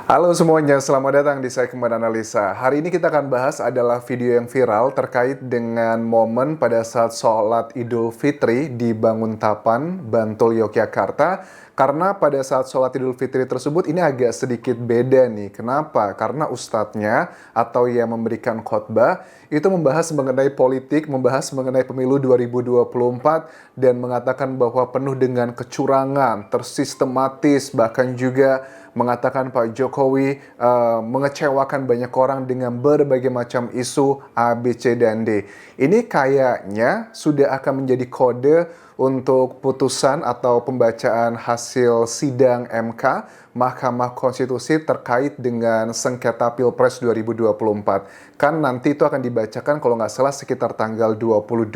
Halo semuanya, selamat datang di Segmen Analisa. Hari ini kita akan bahas adalah video yang viral terkait dengan momen pada saat sholat Idul Fitri di Banguntapan, Bantul, Yogyakarta. Karena pada saat sholat Idul Fitri tersebut ini agak sedikit beda nih. Kenapa? Karena ustadznya atau yang memberikan khotbah itu membahas mengenai politik, membahas mengenai pemilu 2024 dan mengatakan bahwa penuh dengan kecurangan, tersistematis, bahkan juga mengatakan Pak Jokowi mengecewakan banyak orang dengan berbagai macam isu A, B, C, dan D. Ini kayaknya sudah akan menjadi kode untuk putusan atau pembacaan hasil sidang MK Mahkamah Konstitusi terkait dengan sengketa Pilpres 2024. Kan nanti itu akan dibacakan kalau nggak salah sekitar tanggal 22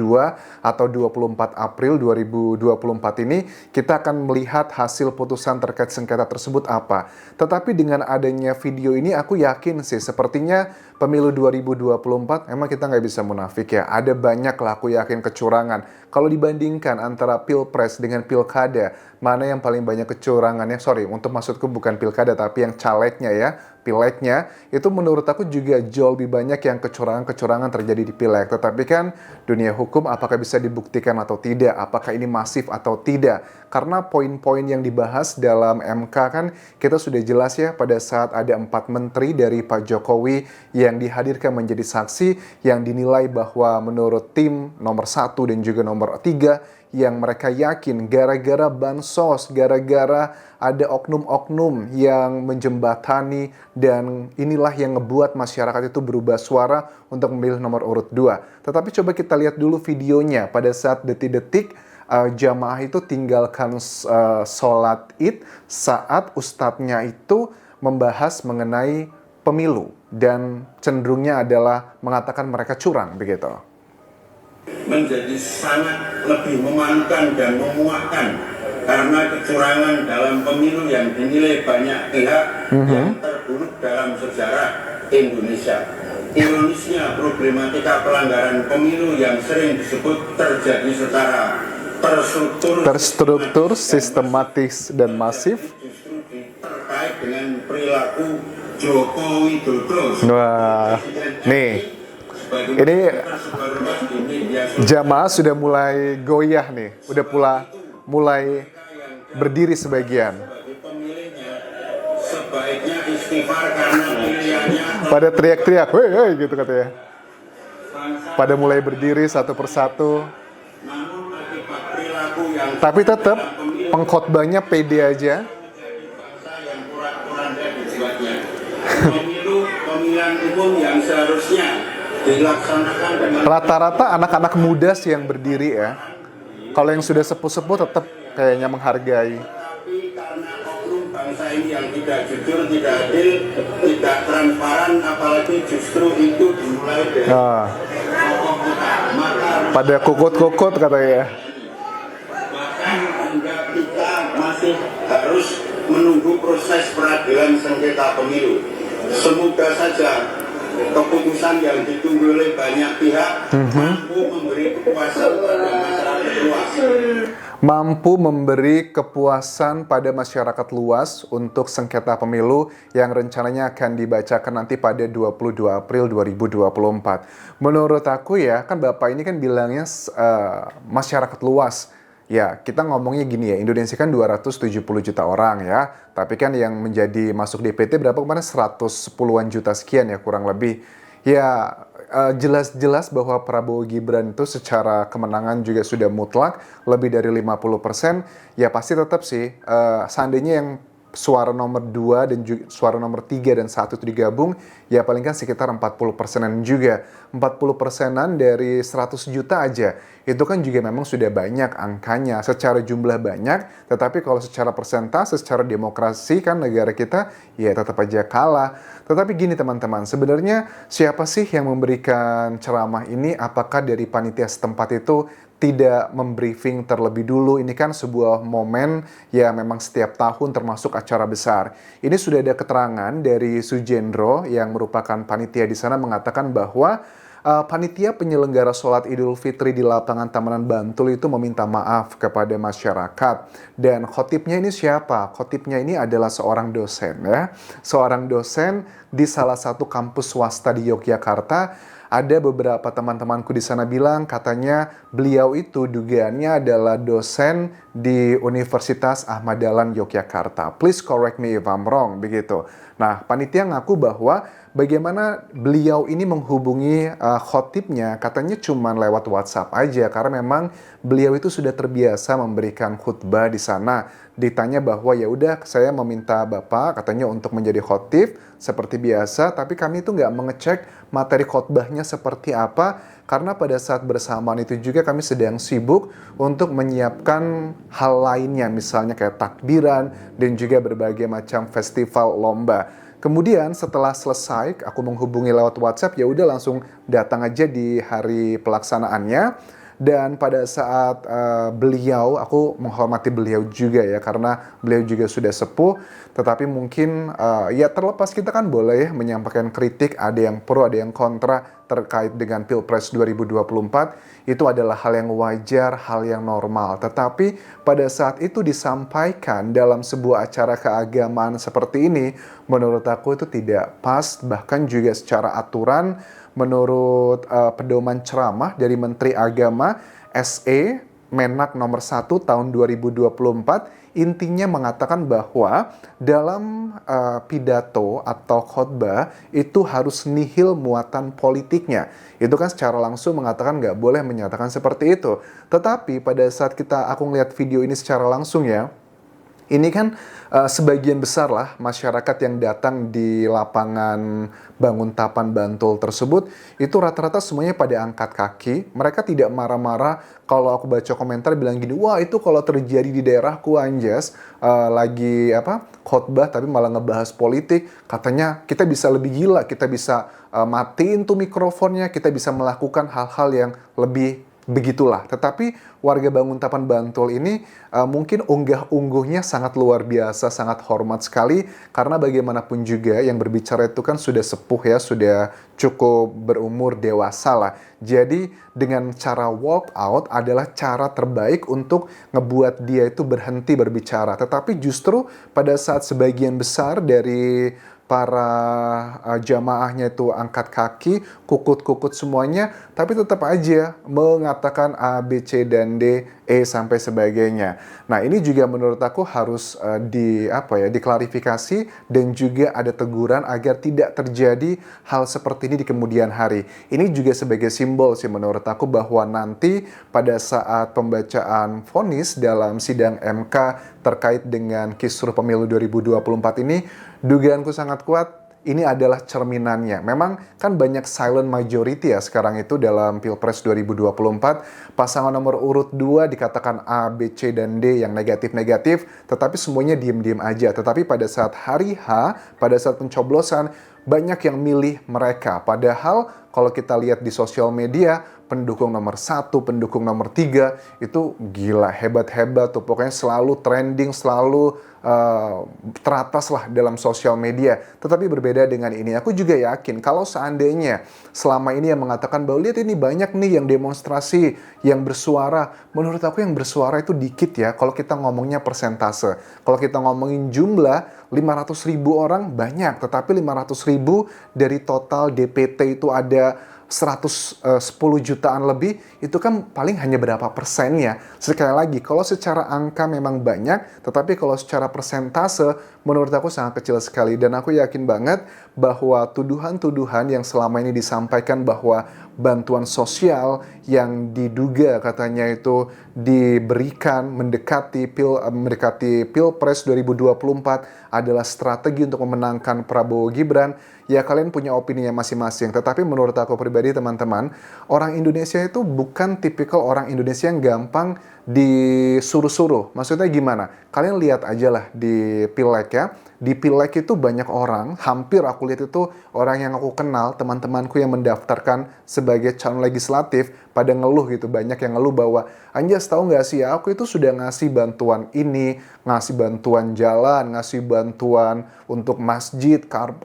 atau 24 April 2024 ini kita akan melihat hasil putusan terkait sengketa tersebut apa. Tetapi dengan adanya video ini aku yakin sih sepertinya pemilu 2024 emang kita nggak bisa munafik ya. Ada banyak lah aku yakin kecurangan. Kalau dibandingkan antara Pilpres dengan Pilkada, mana yang paling banyak kecurangannya? Sorry, untuk maksudku bukan Pilkada tapi yang calegnya ya, pilegnya, itu menurut aku juga jauh lebih banyak yang kecurangan-kecurangan terjadi di pileg. Tetapi kan dunia hukum apakah bisa dibuktikan atau tidak? Apakah ini masif atau tidak? Karena poin-poin yang dibahas dalam MK kan kita sudah jelas ya pada saat ada 4 menteri dari Pak Jokowi yang dihadirkan menjadi saksi yang dinilai bahwa menurut tim nomor 1 dan juga nomor 3 yang mereka yakin gara-gara bansos, gara-gara ada oknum-oknum yang menjembatani dan inilah yang ngebuat masyarakat itu berubah suara untuk memilih nomor urut 2. Tetapi coba kita lihat dulu videonya pada saat detik-detik jamaah itu tinggalkan sholat id saat ustadznya itu membahas mengenai pemilu dan cenderungnya adalah mengatakan mereka curang begitu. Menjadi sangat lebih memalukan dan memuakkan karena kecurangan dalam pemilu yang dinilai banyak pihak yang terburuk dalam sejarah Indonesia. Ironisnya problematika pelanggaran pemilu yang sering disebut terjadi secara terstruktur, sistematis dan masif justru terkait dengan perilaku Joko Widodo. Wah, nih. Ini jamaah sudah mulai goyah nih, udah mulai berdiri sebagian. Pada teriak-teriak, woi, woi, gitu katanya. Pada mulai berdiri satu persatu. Tapi tetap pengkhotbahnya pede aja. Pemilihan umum yang seharusnya rata-rata anak-anak muda sih yang berdiri ya. Kalau yang sudah sepuh-sepuh tetap kayaknya menghargai. Tapi karena oknum bangsa ini yang tidak jujur, tidak adil, tidak transparan, apalagi justru itu dimulai dari pada kukut-kukut katanya. Bahkan hingga kita masih harus menunggu proses peradilan sengketa pemilu. Semoga saja keputusan yang ditunggu oleh banyak pihak mampu memberi kepuasan pada masyarakat luas. Mampu memberi kepuasan pada masyarakat luas untuk sengketa pemilu yang rencananya akan dibacakan nanti pada 22 April 2024. Menurut aku ya, kan Bapak ini kan bilangnya masyarakat luas. Ya, kita ngomongnya gini ya, Indonesia kan 270 juta orang ya. Tapi kan yang menjadi masuk DPT berapa kemarin? 110-an juta sekian ya kurang lebih. Ya, jelas-jelas bahwa Prabowo Gibran itu secara kemenangan juga sudah mutlak, lebih dari 50%. Ya pasti tetap sih, seandainya yang suara nomor 2 dan juga suara nomor 3 dan 1 itu digabung, ya paling kan sekitar 40%-an juga. 40%-an dari 100 juta aja. Itu kan juga memang sudah banyak angkanya. Secara jumlah banyak, tetapi kalau secara persentase, secara demokrasi kan negara kita ya tetap aja kalah. Tetapi gini teman-teman, sebenarnya siapa sih yang memberikan ceramah ini? Apakah dari panitia setempat itu tidak membriefing terlebih dulu? Ini kan sebuah momen ya memang setiap tahun termasuk acara besar. Ini sudah ada keterangan dari Sujendro yang merupakan panitia di sana mengatakan bahwa Panitia penyelenggara sholat Idul Fitri di lapangan Tamanan Bantul itu meminta maaf kepada masyarakat. Dan khotibnya ini siapa? Khotibnya ini adalah seorang dosen ya. Seorang dosen di salah satu kampus swasta di Yogyakarta. Ada beberapa teman-temanku di sana bilang katanya beliau itu dugaannya adalah dosen di Universitas Ahmad Dahlan Yogyakarta. Please correct me if I'm wrong, begitu. Nah, panitia ngaku bahwa bagaimana beliau ini menghubungi khotibnya katanya cuma lewat WhatsApp aja karena memang beliau itu sudah terbiasa memberikan khutbah di sana. Ditanya bahwa ya udah saya meminta Bapak katanya untuk menjadi khotib seperti biasa, tapi kami itu nggak mengecek materi khotbahnya seperti apa karena pada saat bersamaan itu juga kami sedang sibuk untuk menyiapkan hal lainnya misalnya kayak takbiran dan juga berbagai macam festival lomba. Kemudian setelah selesai, aku menghubungi lewat WhatsApp, ya udah langsung datang aja di hari pelaksanaannya. Dan pada saat beliau, aku menghormati beliau juga ya, karena beliau juga sudah sepuh. Tetapi mungkin ya terlepas kita kan boleh menyampaikan kritik, ada yang pro, ada yang kontra terkait dengan Pilpres 2024. Itu adalah hal yang wajar, hal yang normal. Tetapi pada saat itu disampaikan dalam sebuah acara keagamaan seperti ini, menurut aku itu tidak pas, bahkan juga secara aturan menurut pedoman ceramah dari Menteri Agama SE Menak nomor 1 tahun 2024 intinya mengatakan bahwa dalam pidato atau khotbah itu harus nihil muatan politiknya. Itu kan secara langsung mengatakan nggak boleh menyatakan seperti itu. Tetapi pada saat aku ngeliat video ini secara langsung ya, ini kan sebagian besar lah masyarakat yang datang di lapangan Banguntapan Bantul tersebut itu rata-rata semuanya pada angkat kaki. Mereka tidak marah-marah kalau aku baca komentar bilang gini, wah itu kalau terjadi di daerahku Anjas lagi khotbah tapi malah ngebahas politik, katanya kita bisa lebih gila, kita bisa matiin tuh mikrofonnya, kita bisa melakukan hal-hal yang lebih begitulah. Tetapi warga Banguntapan Bantul ini mungkin unggah-ungguhnya sangat luar biasa, sangat hormat sekali karena bagaimanapun juga yang berbicara itu kan sudah sepuh ya, sudah cukup berumur dewasa lah. Jadi dengan cara walk out adalah cara terbaik untuk ngebuat dia itu berhenti berbicara. Tetapi justru pada saat sebagian besar dari para jamaahnya itu angkat kaki, kukut-kukut semuanya, tapi tetap aja mengatakan A, B, C, dan D, E, sampai sebagainya. Nah, ini juga menurut aku harus diklarifikasi dan juga ada teguran agar tidak terjadi hal seperti ini di kemudian hari. Ini juga sebagai simbol sih menurut aku bahwa nanti pada saat pembacaan vonis dalam sidang MK terkait dengan kisruh pemilu 2024 ini, dugaanku sangat kuat ini adalah cerminannya. Memang kan banyak silent majority ya sekarang itu dalam Pilpres 2024. Pasangan nomor urut 2 dikatakan A, B, C, dan D yang negatif-negatif, tetapi semuanya diem-diem aja. Tetapi pada saat hari H, pada saat pencoblosan, banyak yang milih mereka. Padahal kalau kita lihat di sosial media, pendukung nomor 1, pendukung nomor 3, itu gila, hebat-hebat tuh. Pokoknya selalu trending, selalu teratas lah dalam sosial media. Tetapi berbeda dengan ini, aku juga yakin kalau seandainya selama ini yang mengatakan bahwa lihat ini banyak nih yang demonstrasi, yang bersuara. Menurut aku yang bersuara itu dikit ya, kalau kita ngomongnya persentase. Kalau kita ngomongin jumlah, 500.000 orang banyak, tetapi 500.000 dari total DPT itu ada 110 jutaan lebih, itu kan paling hanya berapa persennya. Sekali lagi, kalau secara angka memang banyak, tetapi kalau secara persentase, menurut aku sangat kecil sekali. Dan aku yakin banget bahwa tuduhan-tuduhan yang selama ini disampaikan bahwa bantuan sosial yang diduga katanya itu diberikan mendekati Pilpres 2024 adalah strategi untuk memenangkan Prabowo Gibran. Ya kalian punya opininya masing-masing. Tetapi menurut aku pribadi teman-teman, orang Indonesia itu bukan tipikal orang Indonesia yang gampang disuruh-suruh. Maksudnya gimana? Kalian lihat aja lah di Pileg ya. Di Pileg itu banyak orang, hampir aku lihat itu orang yang aku kenal, teman-temanku yang mendaftarkan sebagai calon legislatif, pada ngeluh gitu. Banyak yang ngeluh bahwa, Anjas tahu nggak sih ya, aku itu sudah ngasih bantuan ini, ngasih bantuan jalan, ngasih bantuan untuk masjid,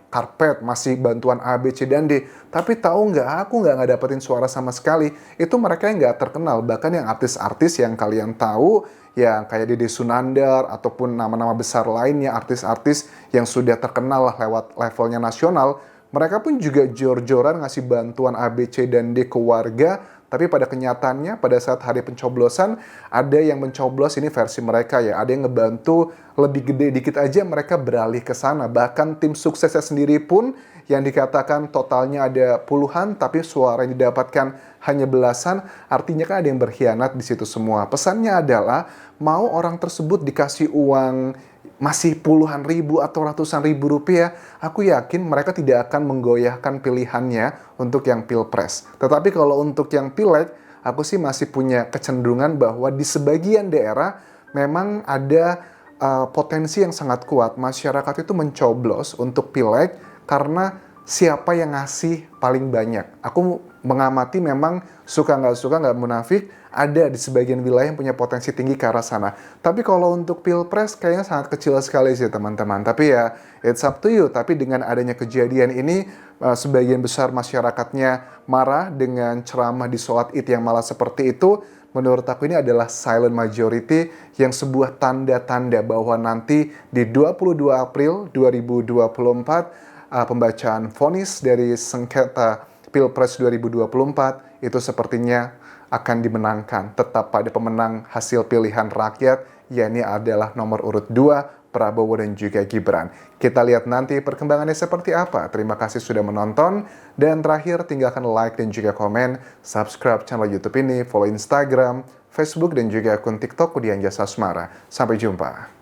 karpet, masih bantuan A, B, C, dan D. Tapi tahu nggak aku nggak dapetin suara sama sekali. Itu mereka yang nggak terkenal, bahkan yang artis-artis yang kalian tahu, yang kayak Deddy Sunandar, ataupun nama-nama besar lainnya, artis-artis yang sudah terkenal lah lewat levelnya nasional, mereka pun juga jor-joran ngasih bantuan A, B, C, dan D ke warga. Tapi pada kenyataannya, pada saat hari pencoblosan, ada yang mencoblos, ini versi mereka ya, ada yang ngebantu lebih gede dikit aja mereka beralih ke sana. Bahkan tim suksesnya sendiri pun yang dikatakan totalnya ada puluhan, tapi suara yang didapatkan hanya belasan, artinya kan ada yang berkhianat di situ semua. Pesannya adalah, mau orang tersebut dikasih uang masih puluhan ribu atau ratusan ribu rupiah, aku yakin mereka tidak akan menggoyahkan pilihannya untuk yang pilpres. Tetapi kalau untuk yang pileg, aku sih masih punya kecenderungan bahwa di sebagian daerah memang ada potensi yang sangat kuat. Masyarakat itu mencoblos untuk pileg karena siapa yang ngasih paling banyak. Aku mengamati memang suka nggak munafik, ada di sebagian wilayah yang punya potensi tinggi ke arah sana. Tapi kalau untuk pilpres kayaknya sangat kecil sekali sih teman-teman. Tapi ya it's up to you. Tapi dengan adanya kejadian ini, sebagian besar masyarakatnya marah dengan ceramah di sholat Id yang malah seperti itu. Menurut aku ini adalah silent majority yang sebuah tanda-tanda bahwa nanti di 22 April 2024 pembacaan vonis dari sengketa Pilpres 2024 itu sepertinya akan dimenangkan. Tetap pada pemenang hasil pilihan rakyat, yakni adalah nomor urut 2, Prabowo dan juga Gibran. Kita lihat nanti perkembangannya seperti apa. Terima kasih sudah menonton. Dan terakhir, tinggalkan like dan juga komen. Subscribe channel YouTube ini, follow Instagram, Facebook, dan juga akun TikTok Kudian Jasa Asmara. Sampai jumpa.